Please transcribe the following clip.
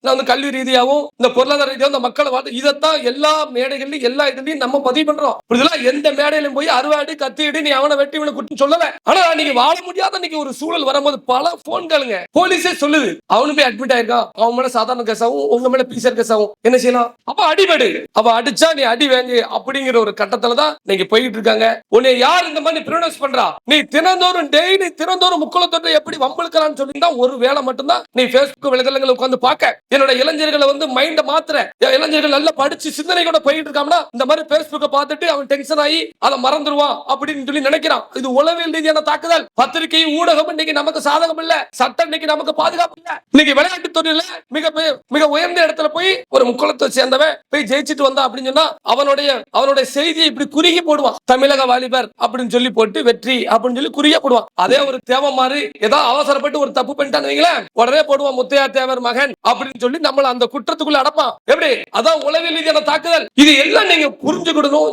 நான் வந்து கல்வி ரீதியாவும் இந்த பொருளாதார ரீதியாவும் இந்த மக்களை வாழ்த்து இதைத்தான் எல்லா மேடைகள்லயும் எல்லா இதுலயும் நம்ம பதிவு பண்றோம். இதெல்லாம் எந்த மேடையிலும் போய் அறுவாடி கத்திடு நீ அவனை வெட்டி இவனை குட்டி சொல்லல. ஆனா நீங்க வாழ முடியாத இன்னைக்கு ஒரு சூழல் வரும்போது பல போன்களுங்க போலீஸே சொல்லுது அவனு போய் அட்மிட் ஆயிருக்கான், அவன் மேல சாதாரண கேஸாவும் உங்க மேல பீசர் கேஸாவும் என்ன செய்யலாம்? அப்ப அடிபடு, அவ அடிச்சா நீ அடி வாங்கு அப்படிங்கிற ஒரு கட்டத்துலதான் நீங்க போயிட்டு இருக்காங்க. உன்னை யார் இந்த மாதிரி ப்ரொனவுன்ஸ் பண்றா? நீ தினந்தோறும் டெய்லி தினந்தோறும் முக்குளத்தொற்றை எப்படி வம்பளுக்கலாம்னு சொல்லிட்டா ஒரு வேலை மட்டும்தான் நீ Facebook வலைதளங்களை உட்கார்ந்து பார்க்க. என்னோட இளைஞர்களை வந்து மைண்ட மாத்திர இளைஞர்கள் நல்லா படிச்சு சிந்தனை கூட போயிட்டு இருக்காங்கன்னா இந்த மாதிரி Facebook பார்த்துட்டு அவன் டென்ஷன் ஆகி அதை மறந்துடுவான் அப்படின்னு சொல்லி நினைக்கிறான். இது உளவியல் ரீதியான தாக்குதல். பத்திரிகை ஊடகம் இன்னைக்கு நமக்கு சாதகம் இல்ல, சட்டம் இன்னைக்கு நமக்கு பாதுகாப்பு இல்ல. இன்னைக்கு விளையாட்டு துறையில மிக உயர்ந்த இடத்துல போய் ஒரு முக்குளத்தை சேர்ந்தவன் போய் ஜெயிச்சுட்டு வந்தா அப்படின்னு சொன்னா அவனுடைய செய்தியை இப்படி குறுகி போடுவான். தமிழக வாலிபர் அப்படின்னு சொல்லி போட்டு வெற்றி அப்படின்னு சொல்லி குறுகிய போடுவான். அதே ஒரு தேவை மாதிரி ஏதாவது அவசரப்பட்டு ஒரு தப்பு பண்ணிட்டான்னு உடனே போடுவான் முத்தையா தேவர் மகன் அப்படின்னு சொல்லி நம்மள அந்த குற்றத்துக்குள்ள அடப்பான். எப்படி? அதான் உளவியல் ரீதியான தாக்குதல். இது எல்லாம் நீங்க புரிஞ்சுக்கணும்.